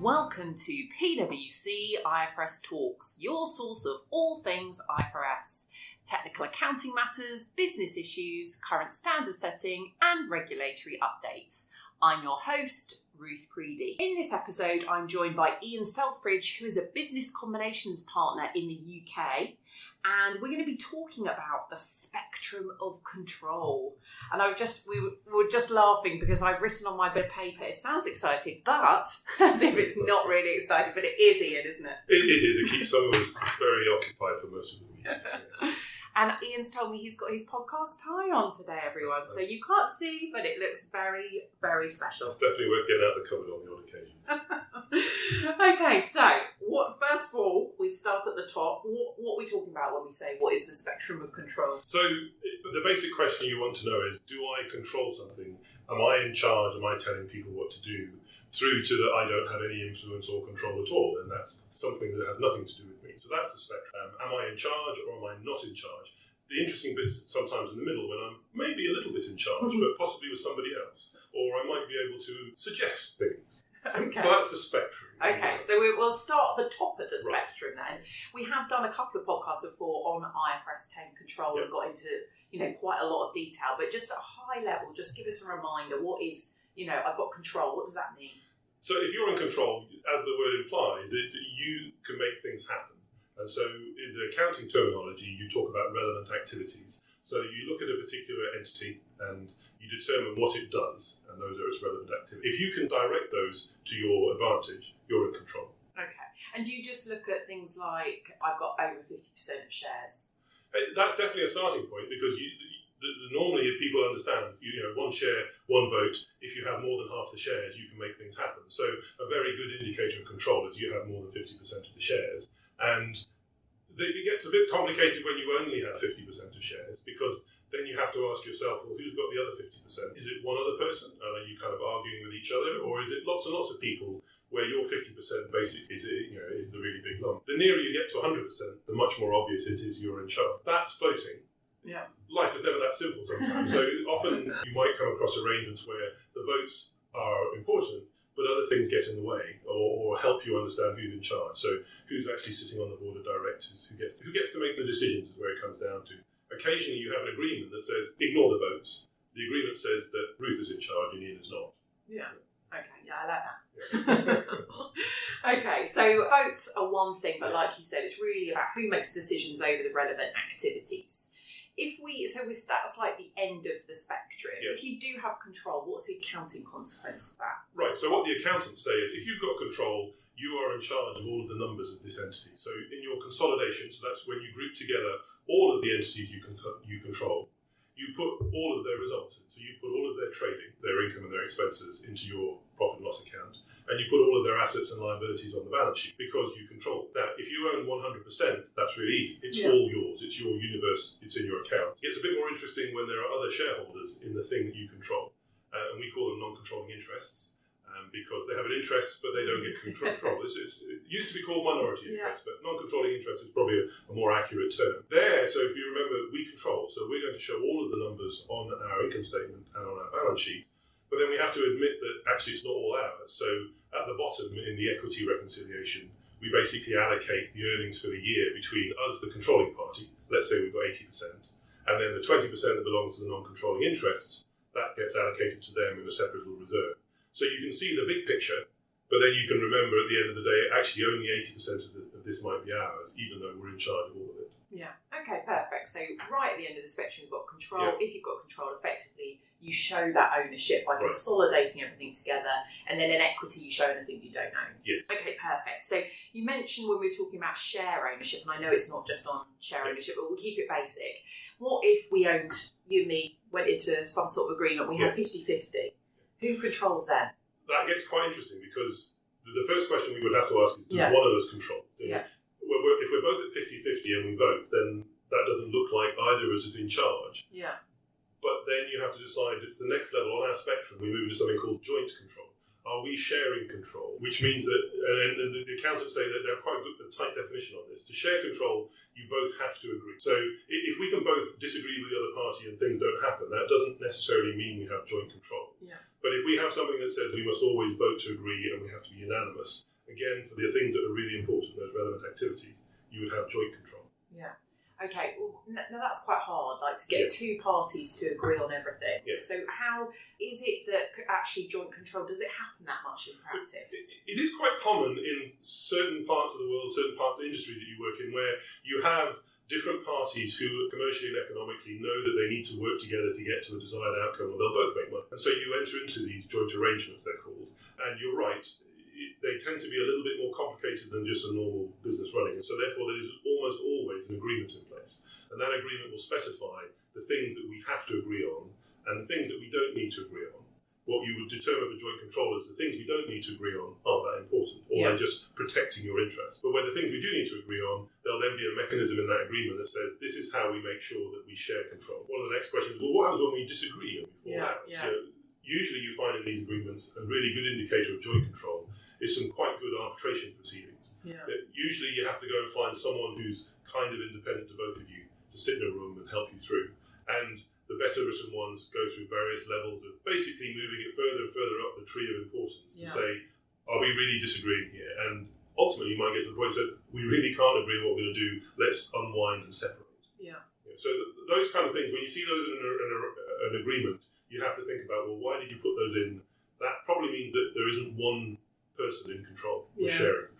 Welcome to PwC IFRS Talks, your source of all things IFRS. Technical accounting matters, business issues, current standard setting, and regulatory updates. I'm your host, Ruth Preedy. In this episode, I'm joined by Ian Selfridge, who is a business combinations partner in the UK. And we're going to be talking about the spectrum of control. And we were just laughing because I've written on my bit of paper, it sounds exciting, but as if it's not really exciting, but it is, Ian, isn't it? It is. It keeps some of us very occupied for most of the week. Yes. And Ian's told me he's got his podcast tie on today, everyone. So you can't see, but it looks very, very special. It's definitely worth getting out of the cupboard on the odd occasion. Okay, so first of all, we start at the top. What are we talking about when we say what is the spectrum of control? So the basic question you want to know is, do I control something? Am I in charge? Am I telling people what to do? Through to that I don't have any influence or control at all, and that's something that has nothing to do with me. So that's the spectrum. Am I in charge or am I not in charge? The interesting bit's sometimes in the middle when I'm maybe a little bit in charge, but possibly with somebody else, or I might be able to suggest things. Okay. So that's the spectrum. Okay, so we'll start at the top of the spectrum then. We have done a couple of podcasts before on IFRS 10 control and got into quite a lot of detail, but just at a high level, just give us a reminder, what is, I've got control, what does that mean? So if you're in control, as the word implies, you can make things happen. And so in the accounting terminology, you talk about relevant activities. So you look at a particular entity and you determine what it does, and those are its relevant activities. If you can direct those to your advantage, you're in control. Okay. And do you just look at things like, I've got over 50% of shares? That's definitely a starting point, because normally people understand, one share, one vote. If you have more than half the shares, you can make things happen. So a very good indicator of control is you have more than 50% of the shares. And it gets a bit complicated when you only have 50% of shares, because then you have to ask yourself, well, who's got the other 50%? Is it one other person? And are you kind of arguing with each other? Or is it lots and lots of people where your 50% basically is the really big lump? The nearer you get to 100%, the much more obvious it is you're in charge. That's voting. Yeah. Life is never that simple sometimes. So often you might come across arrangements where the votes are important, but other things get in the way or help you understand who's in charge. So who's actually sitting on the board of directors, who gets to make the decisions is where it comes down to. Occasionally you have an agreement that says, ignore the votes. The agreement says that Ruth is in charge and Ian is not. Yeah. Okay, yeah, I like that. Yeah. Okay, so votes are one thing, but like you said, it's really about who makes decisions over the relevant activities. That's like the end of the spectrum. Yes. If you do have control, what's the accounting consequence of that? Right, so what the accountants say is, if you've got control, you are in charge of all of the numbers of this entity. So in your consolidation, so that's when you group together all of the entities you control, you put all of their results in. So you put all of their trading, their income and their expenses into your profit and loss account, and you put all of their assets and liabilities on the balance sheet because you control. Now, if you own 100%, that's really easy. It's all yours. It's your universe. It's in your account. It gets a bit more interesting when there are other shareholders in the thing that you control. And we call them non-controlling interests because they have an interest, but they don't get control. It used to be called minority interest, but non-controlling interest is probably a more accurate term. So if you remember, we control. So we're going to show all of the numbers on our income statement and on our balance sheet. But then we have to admit that actually it's not all ours. So at the bottom in the equity reconciliation, we basically allocate the earnings for the year between us, the controlling party. Let's say we've got 80%. And then the 20% that belongs to the non-controlling interests, that gets allocated to them in a separate little reserve. So you can see the big picture, but then you can remember at the end of the day, actually only 80% of this might be ours, even though we're in charge of all of it. Yeah. Okay, perfect. So right at the end of the spectrum, you've got control. Yeah. If you've got control, effectively, you show that ownership by consolidating everything together, and then in equity, you show anything you don't own. Yes. Okay, perfect. So you mentioned when we were talking about share ownership, and I know it's not just on share ownership, but we'll keep it basic. What if you and me, went into some sort of agreement, we have 50-50? Who controls them? That gets quite interesting, because the first question we would have to ask is, does one of us control? Yeah. If we're both at 50-50 and we vote, then that doesn't look like either of us is in charge. Yeah. But then you have to decide, it's the next level on our spectrum. We move into something called joint control. Are we sharing control? Which means that, and the accountants say that they're quite good, a tight definition on this. To share control, you both have to agree. So if we can both disagree with the other party and things don't happen, that doesn't necessarily mean we have joint control. Yeah. But if we have something that says we must always vote to agree and we have to be unanimous, again, for the things that are really important, those relevant activities, you would have joint control. Yeah. Okay, well, now that's quite hard, like to get two parties to agree on everything. Yes. So how is it that actually joint control, does it happen that much in practice? It is quite common in certain parts of the world, certain parts of the industry that you work in, where you have different parties who commercially and economically know that they need to work together to get to a desired outcome, or they'll both make money. And so you enter into these joint arrangements, they're called, and you're right, they tend to be a little bit more complicated than just a normal business running. And so therefore there is almost always an agreement in place. And that agreement will specify the things that we have to agree on and the things that we don't need to agree on. What you would determine for joint control is the things we don't need to agree on aren't that important, or they're just protecting your interests. But when the things we do need to agree on, there'll then be a mechanism in that agreement that says, this is how we make sure that we share control. One of the next questions is, well, what happens when we disagree and we fall out? Yeah. Usually you find in these agreements, a really good indicator of joint control is some quite good arbitration proceedings. Yeah. Usually you have to go and find someone who's kind of independent to both of you to sit in a room and help you through. And the better written ones go through various levels of basically moving it further and further up the tree of importance to say, are we really disagreeing here? And ultimately you might get to the point that we really can't agree on what we're going to do, let's unwind and separate. Yeah. So those kind of things, when you see those in an agreement, you have to think about, well, why did you put those in? That probably means that there isn't one person in control or sharing.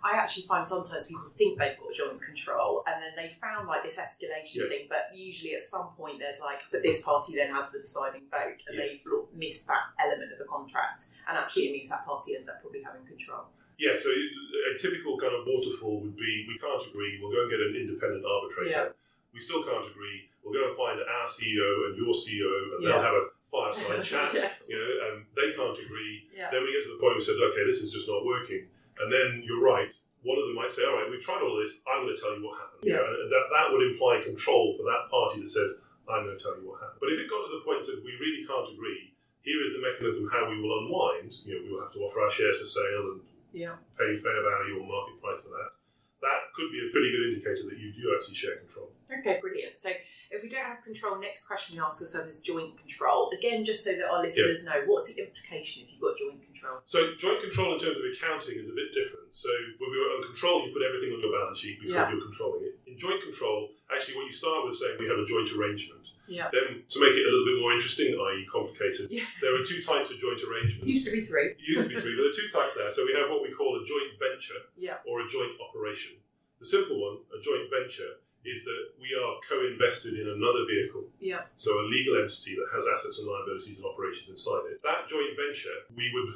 I actually find sometimes people think they've got joint control and then they found like this escalation thing, but usually at some point there's like, but this party then has the deciding vote and they've missed that element of the contract, and actually it means that party ends up probably having control. Yeah, so a typical kind of waterfall would be, we can't agree, we'll go and get an independent arbitrator. We still can't agree, we'll go and find our CEO and your CEO and they'll have a fireside chat, and they can't agree. Then we get to the point where we said, okay, this is just not working. And then you're right, one of them might say, all right, we've tried all this, I'm going to tell you what happened. And that would imply control for that party that says, I'm going to tell you what happened. But if it got to the point that we really can't agree, here is the mechanism how we will unwind. We will have to offer our shares for sale and pay fair value or market price for that. That could be a pretty good indicator that you do actually share control. Okay, brilliant. So if we don't have control, next question we ask ourselves is joint control. Again, just so that our listeners know, what's the implication if you've got joint control? So joint control in terms of accounting is a bit different. So when we were on control, you put everything on your balance sheet because you're controlling it. In joint control, actually what you start with saying we have a joint arrangement. Then to make it a little bit more interesting, i.e. complicated, there are two types of joint arrangements. Used to be three, but there are two types there. So we have what we call a joint venture or a joint operation. The simple one, a joint venture, is that we are co-invested in another vehicle. So a legal entity that has assets and liabilities and operations inside it. That joint venture,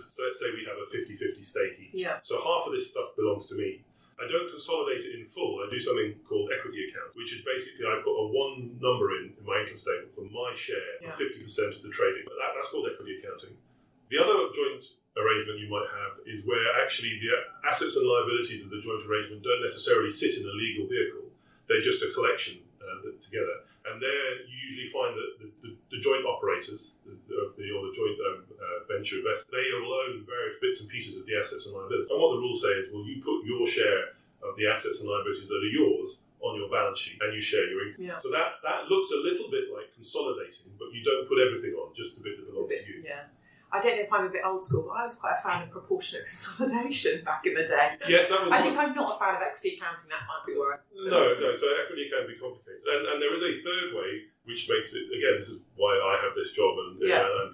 so let's say we have a 50-50 stake each. So half of this stuff belongs to me. I don't consolidate it in full. I do something called equity account, which is basically I put a one number in my income statement for my share of 50% of the trading. But that's called equity accounting. The other joint arrangement you might have is where actually the assets and liabilities of the joint arrangement don't necessarily sit in a legal vehicle. They're just a collection together. And there you usually find that the joint operators or the joint venture investors, they will own various bits and pieces of the assets and liabilities. And what the rules say is, well, you put your share of the assets and liabilities that are yours on your balance sheet and you share your income. So that looks a little bit like consolidating, but you don't put everything on, just the bit that belongs to you. I don't know if I'm a bit old school, but I was quite a fan of proportionate consolidation back in the day. Yes, that was. I think I'm not a fan of equity accounting. That might be all right. No. So equity can be complicated, and there is a third way, which makes it. Again, this is why I have this job, and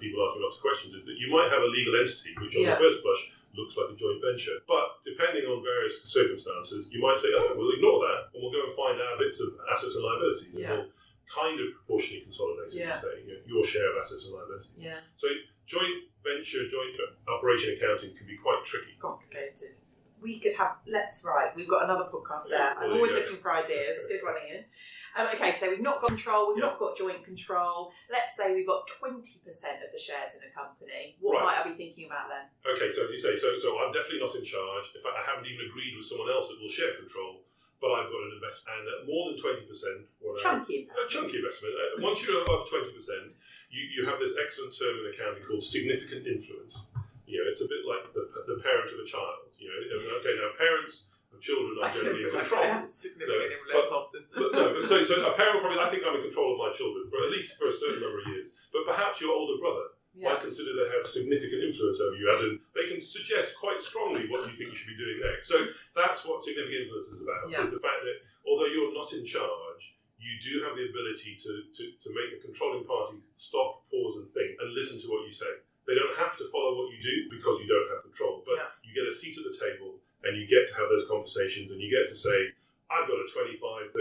people ask me lots of questions. Is that you might have a legal entity which, on the first blush, looks like a joint venture, but depending on various circumstances, you might say, "Oh, we'll ignore that, and we'll go and find our bits of assets and liabilities, and we'll kind of proportionally consolidate, as you say, your share of assets and liabilities." So joint venture, joint operation accounting can be quite tricky. Complicated. We could have, we've got another podcast there. I'm always looking for ideas. Good running in. Okay, so we've not got control, we've not got joint control. Let's say we've got 20% of the shares in a company. What might I be thinking about then? Okay, so as you say, so I'm definitely not in charge. In fact, I haven't even agreed with someone else that will share control. But I've got an investment, and at more than 20%, chunky investment. A chunky investment. Once you're above 20%, you have this excellent term in accounting called significant influence. It's a bit like the parent of a child. Okay, now parents are children are generally in control. I have significant influence often. So a parent will probably, I think I'm in control of my children for at least for a certain number of years. But perhaps your older brother might consider they have significant influence over you, as in they can suggest quite strongly what you think you should be doing next. So that's what significant influence is about. Is the fact that although you're not in charge, you do have the ability to make the controlling party stop, pause, and think, and listen to what you say. They don't have to follow what you do because you don't have control, but you get a seat at the table and you get to have those conversations and you get to say, I've got a 25-30%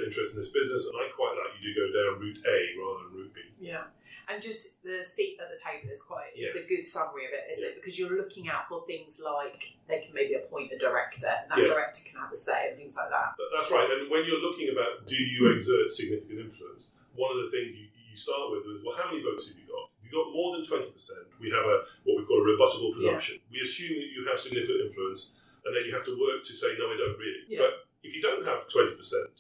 interest in this business and I quite like you to go down route A rather than route B. Yeah. And just the seat at the table is it's a good summary of it, isn't it? Because you're looking out for things like they can maybe appoint a director and that director can have a say and things like that. That's right. And when you're looking about do you exert significant influence, one of the things you start with is, well, how many votes have you got? If you've got more than 20%, we have what we call a rebuttable presumption. We assume that you have significant influence and then you have to work to say, no, I don't really. But if you don't have 20%,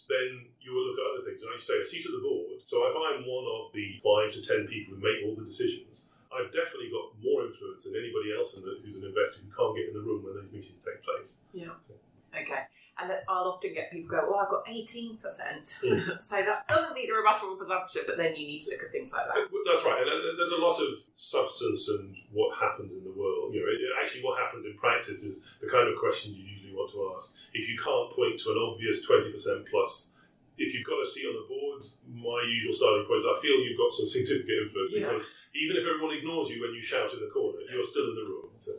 then you will look at other things. And like you say, a seat at the board. So if I'm one of the 5 to 10 people who make all the decisions, I've definitely got more influence than anybody else who's an investor who can't get in the room when those meetings take place. Yeah. Okay. And I'll often get people go, well, I've got 18%. So that doesn't meet the rebuttable presumption, but then you need to look at things like that. That's right. And there's a lot of substance in what happens in the world. Actually what happens in practice is the kind of questions you usually want to ask. If you can't point to an obvious 20% plus, if you've got a seat on the board, my usual starting point is I feel you've got some significant influence because even if everyone ignores you when you shout in the corner, you're still in the room. So.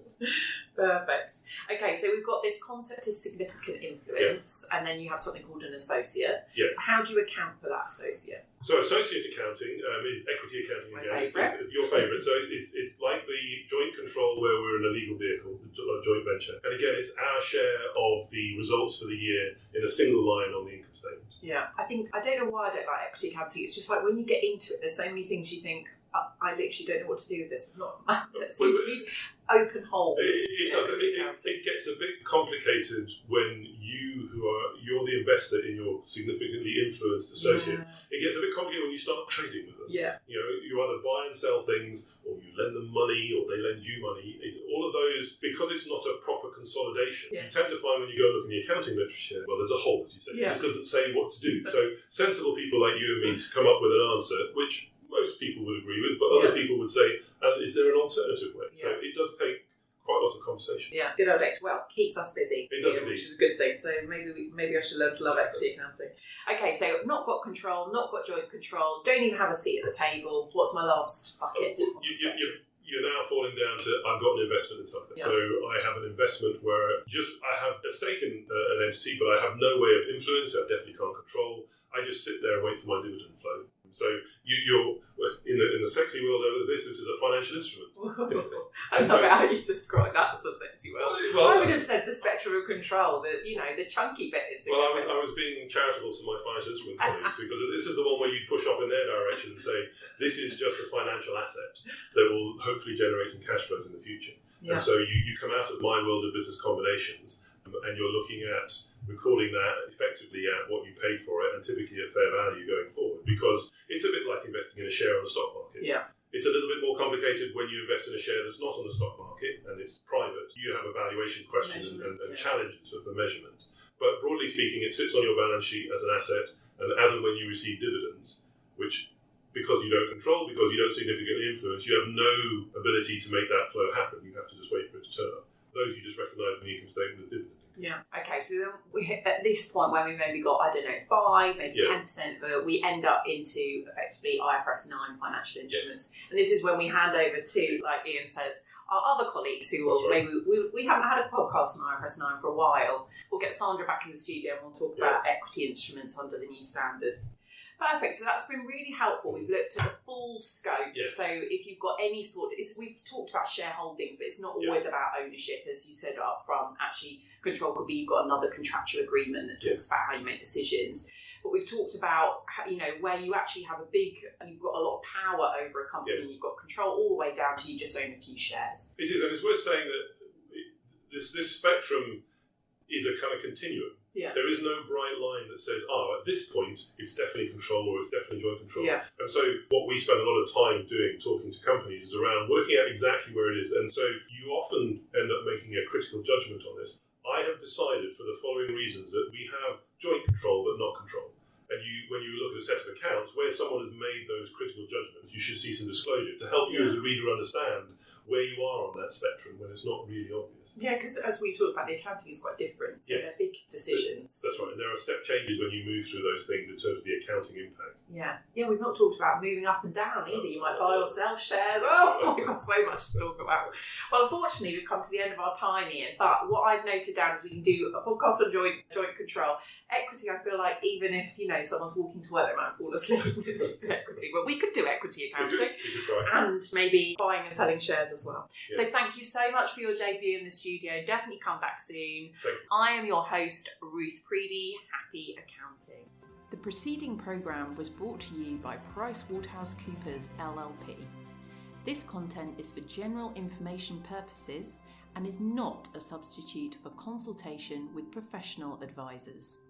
Perfect. Okay, so we've got this concept of significant influence, and then you have something called an associate. Yes. How do you account for that associate? So associate accounting is equity accounting again. It's your favourite. So it's like the joint control where we're in a legal vehicle, a joint venture. And again, it's our share of the results for the year in a single line on the income statement. Yeah, I don't know why I don't like equity accounting. It's just like when you get into it, there's so many things you think, I literally don't know what to do with this. It's not. It seems to be open holes. It does. It gets a bit complicated when you're the investor in your significantly influenced associate. It gets a bit complicated when you start trading with them. Yeah. You either buy and sell things, or you lend them money, or they lend you money. All of those, because it's not a proper consolidation, you tend to find when you go and look in the accounting literature, well, there's a hole, as you say. It just doesn't say what to do. So sensible people like you and me come up with an answer, which most people would agree with, but other people would say, is there an alternative way? So it does take quite a lot of conversation. Yeah, good old equity. Well, keeps us busy. It does indeed. Which is a good thing. So maybe I should learn to love equity accounting. Okay, so not got control, not got joint control, don't even have a seat at the table. What's my last bucket? You're now falling down to I've got an investment in something. So I have an investment where I have a stake in an entity, but I have no way of influence. I definitely can't control. I just sit there and wait for my dividend flow. So you're in the sexy world of this is a financial instrument. I love how you describe that as a sexy world. I would have said the spectrum of control, the chunky bit is the I was being charitable to my financial instrument colleagues because this is the one where you push off in their direction and say this is just a financial asset that will hopefully generate some cash flows in the future. And so you come out of my world of business combinations and you're looking at recording that effectively at what you pay for it and typically at fair value going forward, because it's a bit like investing in a share on the stock market. It's a little bit more complicated when you invest in a share that's not on the stock market and it's private. You have a valuation question and challenges of the measurement. But broadly speaking, it sits on your balance sheet as an asset, and as and when you receive dividends, which because you don't control, because you don't significantly influence, you have no ability to make that flow happen. You have to just wait for it to turn up. Those you just recognise in the income statement as dividends. Yeah. Okay. So then we hit at this point where we maybe got 5, maybe 10% of it. We end up into effectively IFRS 9 financial instruments, and this is when we hand over to, like Ian says, our other colleagues who will maybe we haven't had a podcast on IFRS 9 for a while. We'll get Sandra back in the studio and we'll talk about equity instruments under the new standard. Perfect. So that's been really helpful. We've looked at the full scope. So if you've got any we've talked about shareholdings, but it's not always about ownership, as you said up front. Actually, control could be you've got another contractual agreement that talks about how you make decisions. But we've talked about where you actually have you've got a lot of power over a company, and you've got control all the way down to you just own a few shares. It is, and it's worth saying that this spectrum is a kind of continuum. There is no bright line that says, at this point, it's definitely control or it's definitely joint control. And so what we spend a lot of time doing, talking to companies, is around working out exactly where it is. And so you often end up making a critical judgment on this. I have decided for the following reasons that we have joint control but not control. And when you look at a set of accounts where someone has made those critical judgments, you should see some disclosure to help you as a reader understand where you are on that spectrum when it's not really obvious. Yeah, because as we talked about, the accounting is quite different. So they're big decisions. That's right. And there are step changes when you move through those things in terms of the accounting impact. Yeah. Yeah, we've not talked about moving up and down either. You might buy or sell shares. Oh, we've got so much to talk about. Well, unfortunately, we've come to the end of our time, Ian. But what I've noted down is we can do a podcast on joint control. Equity, I feel like even if, someone's walking to work, they might fall asleep listening to equity. But we could do equity accounting. We could try. And maybe buying and selling shares as well. Yeah. So thank you so much for your debut in the studio. Definitely come back soon. Thank you. I am your host, Ruth Preedy. Happy accounting. The preceding programme was brought to you by PricewaterhouseCoopers LLP. This content is for general information purposes and is not a substitute for consultation with professional advisors.